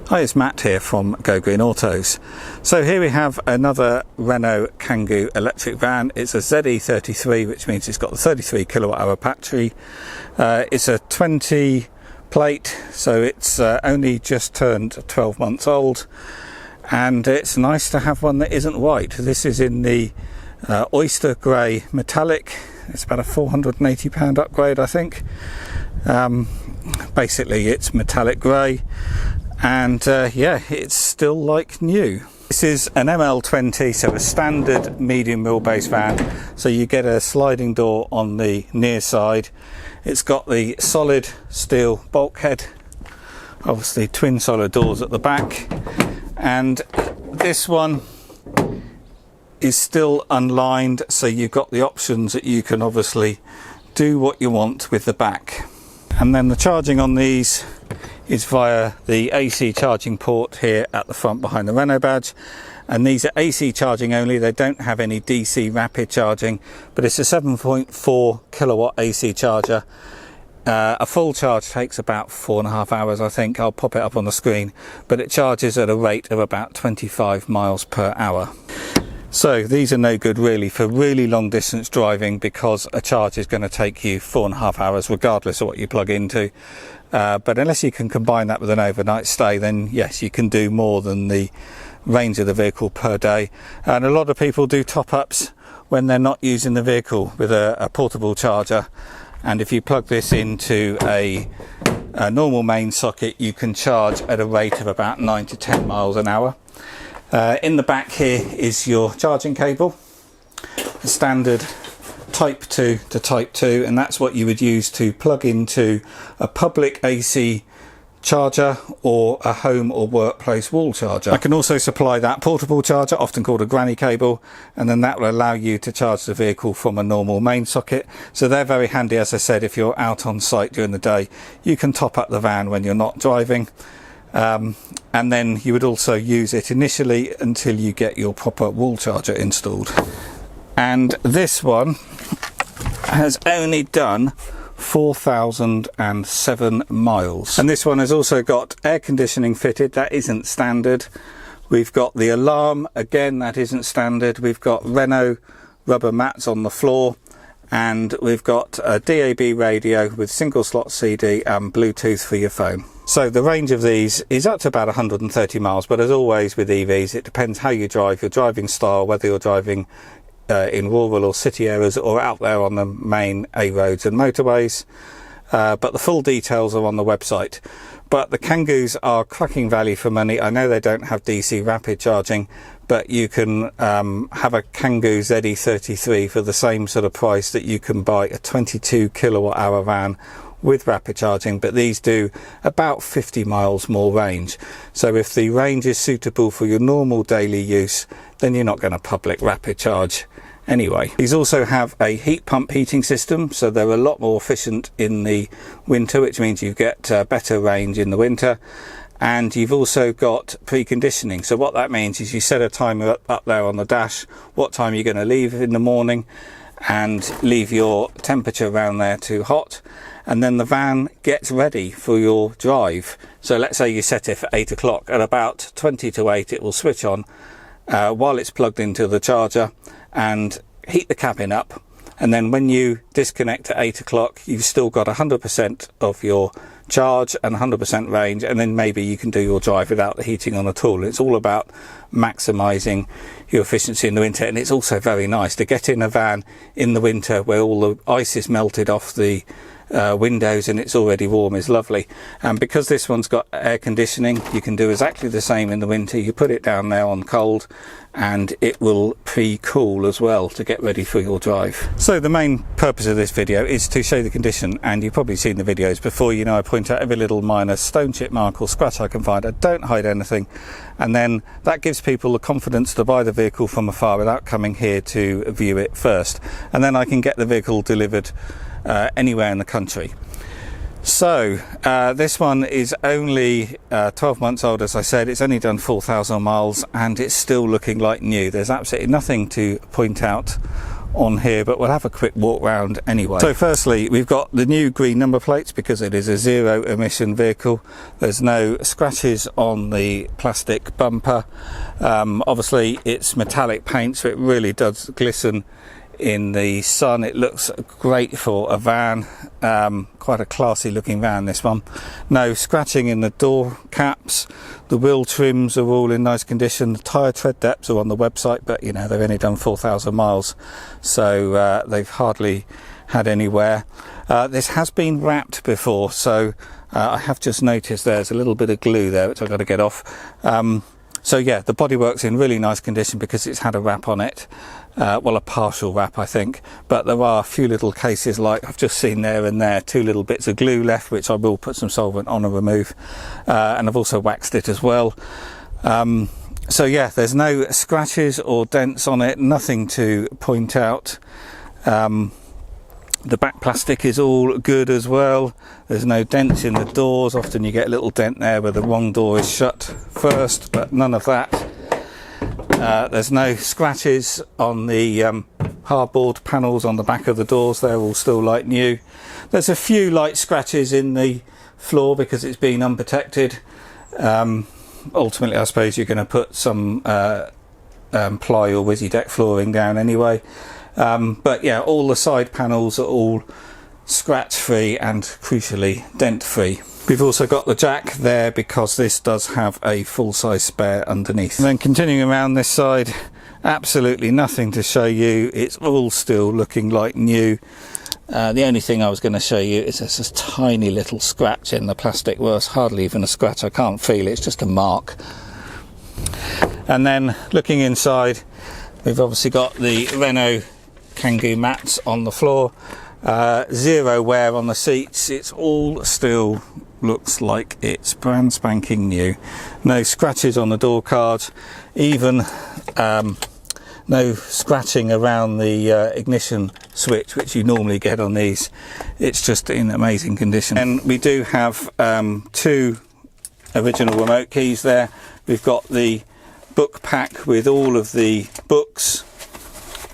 Hi, it's Matt here from Go Green Autos. So here we have another Renault Kangoo electric van. It's a ZE33, which means it's got the 33 kilowatt hour battery. It's a 20 plate, so it's only just turned 12 months old, and it's nice to have one that isn't white. This is in the oyster grey metallic. It's about a £480 upgrade, I think. Basically it's metallic grey, and yeah, it's still like new. This is an ML20, so a standard medium wheelbase van, so you get a sliding door on the near side. It's got the solid steel bulkhead, obviously twin solid doors at the back, and this one is still unlined, so you've got the options that you can obviously do what you want with the back. And then the charging on these is via the AC charging port here at the front behind the Renault badge, and these are AC charging only. They don't have any DC rapid charging, but it's a 7.4 kilowatt AC charger. A full charge takes about 4.5 hours, I think. I'll pop it up on the screen, but it charges at a rate of about 25 miles per hour. So these are no good really for really long distance driving, because a charge is going to take you 4.5 hours regardless of what you plug into. But unless you can combine that with an overnight stay, then yes, you can do more than the range of the vehicle per day. And a lot of people do top-ups when they're not using the vehicle with a portable charger. And if you plug this into a normal main socket, you can charge at a rate of about 9 to 10 miles an hour. In the back here is your charging cable, a standard type 2 to type 2, and that's what you would use to plug into a public AC charger or a home or workplace wall charger. I can also supply that portable charger, often called a granny cable, and then that will allow you to charge the vehicle from a normal main socket. So they're very handy, as I said, if you're out on site during the day. You can top up the van when you're not driving. And then you would also use it initially until you get your proper wall charger installed. And this one has only done 4,007 miles. And this one has also got air conditioning fitted. That isn't standard. We've got the alarm, again, that isn't standard. We've got Renault rubber mats on the floor, and we've got a DAB radio with single slot CD and Bluetooth for your phone. So the range of these is up to about 130 miles, but as always with EVs, it depends how you drive, your driving style, whether you're driving in rural or city areas or out there on the main A roads and motorways. But the full details are on the website. But the Kangoos are cracking value for money. I know they don't have DC rapid charging, but you can have a Kangoo ZE33 for the same sort of price that you can buy a 22 kilowatt hour van with rapid charging, but these do about 50 miles more range. So if the range is suitable for your normal daily use, then you're not going to public rapid charge anyway. These also have a heat pump heating system, so they're a lot more efficient in the winter, which means you get better range in the winter. And you've also got preconditioning. So what that means is you set a timer up there on the dash, what time you're going to leave in the morning, and leave your temperature around there too hot, and then the van gets ready for your drive. So let's say you set it for 8 o'clock, at about 20 to 8 it will switch on while it's plugged into the charger and heat the cabin up, and then when you disconnect at 8 o'clock you've still got 100% of your charge and 100% range, and then maybe you can do your drive without the heating on at all. It's all about maximising your efficiency in the winter, and it's also very nice to get in a van in the winter where all the ice is melted off the windows and it's already warm is lovely. And because this one's got air conditioning, you can do exactly the same in the winter. You put it down there on cold and it will pre-cool as well to get ready for your drive. So the main purpose of this video is to show the condition, and you've probably seen the videos before. You know, I point out every little minor stone chip mark or scratch I can find. I don't hide anything, and then that gives people the confidence to buy the vehicle from afar without coming here to view it first, and then I can get the vehicle delivered anywhere in the country. So this one is only 12 months old, as I said. It's only done 4,000 miles and it's still looking like new. There's absolutely nothing to point out on here, but we'll have a quick walk round anyway. So firstly, we've got the new green number plates because it is a zero emission vehicle. There's no scratches on the plastic bumper. Obviously it's metallic paint, so it really does glisten in the sun. It looks great for a van, quite a classy looking van, this one. No scratching in the door caps. The wheel trims are all in nice condition. The tyre tread depths are on the website, but you know, they've only done 4,000 miles, so they've hardly had any wear. This has been wrapped before, so I have just noticed there's a little bit of glue there which I've got to get off. So yeah, the bodywork's in really nice condition because it's had a wrap on it. Well, a partial wrap, I think, but there are a few little cases, like I've just seen there and there, 2 little bits of glue left, which I will put some solvent on and remove. And I've also waxed it as well. So yeah, there's no scratches or dents on it, nothing to point out. The back plastic is all good as well. There's no dents in the doors. Often you get a little dent there where the wrong door is shut first, but none of that. There's no scratches on the hardboard panels on the back of the doors. They're all still like new. There's a few light scratches in the floor because it's been unprotected. Ultimately, I suppose you're going to put some ply or Wizzy deck flooring down anyway. But yeah, all the side panels are all scratch free and crucially dent free. We've also got the jack there because this does have a full-size spare underneath. And then continuing around this side, absolutely nothing to show you. It's all still looking like new. The only thing I was going to show you is there's this tiny little scratch in the plastic. Well, it's hardly even a scratch, I can't feel it, it's just a mark. And then looking inside, we've obviously got the Renault Kangoo mats on the floor. Zero wear on the seats. It's all still looks like it's brand spanking new. No scratches on the door cards, even no scratching around the ignition switch, which you normally get on these. It's just in amazing condition. And we do have 2 original remote keys there. We've got the book pack with all of the books,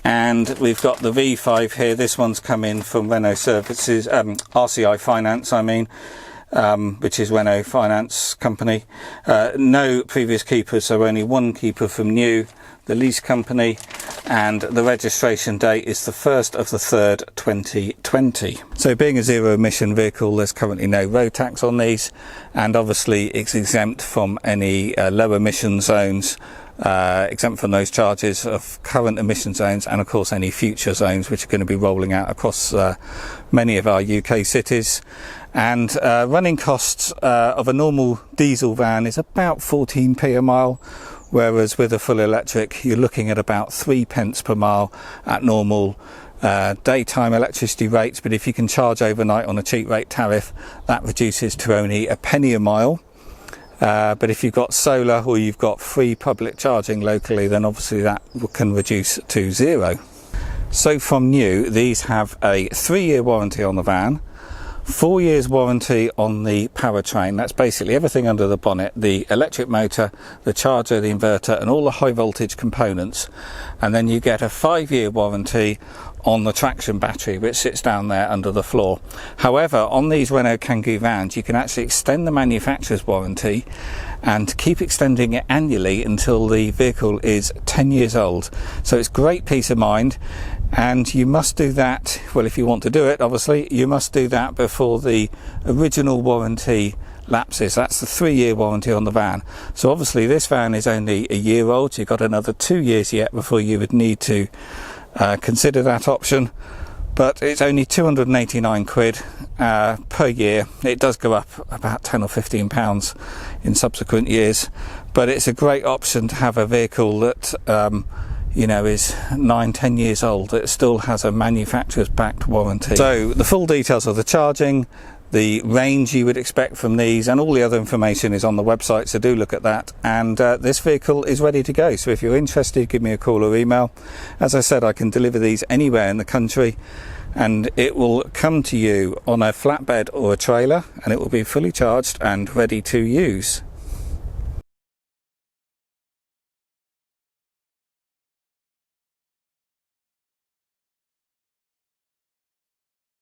and we've got the V5 here. This one's come in from Renault Services, RCI Finance, I mean, which is Renault Finance Company. No previous keepers, so only 1 keeper from new, the lease company, and the registration date is the 1st of the 3rd, 2020. So being a zero emission vehicle, there's currently no road tax on these, and obviously it's exempt from any low emission zones, exempt from those charges of current emission zones, and of course any future zones which are going to be rolling out across many of our UK cities. And running costs of a normal diesel van is about 14p a mile, whereas with a full electric you're looking at about 3 pence per mile at normal daytime electricity rates. But if you can charge overnight on a cheap rate tariff, that reduces to only a penny a mile. But if you've got solar or you've got free public charging locally, then obviously that can reduce to 0. So from new, these have a 3-year warranty on the van, 4 years warranty on the powertrain. That's basically everything under the bonnet, the electric motor, the charger, the inverter, and all the high voltage components. And then you get a 5-year warranty on the traction battery, which sits down there under the floor. However, on these Renault Kangoo vans, you can actually extend the manufacturer's warranty and keep extending it annually until the vehicle is 10 years old. So it's great peace of mind. And you must do that, well, if you want to do it, obviously, you must do that before the original warranty lapses. That's the 3-year warranty on the van. So obviously this van is only a year old, so you've got another 2 years yet before you would need to consider that option. But it's only 289 quid per year. It does go up about 10 or 15 pounds in subsequent years, but it's a great option to have a vehicle that you know, is 9-10 years old. It still has a manufacturer's backed warranty. So the full details of the charging, the range you would expect from these, and all the other information is on the website, so do look at that. And this vehicle is ready to go, so if you're interested, give me a call or email. As I said, I can deliver these anywhere in the country, and it will come to you on a flatbed or a trailer, and it will be fully charged and ready to use.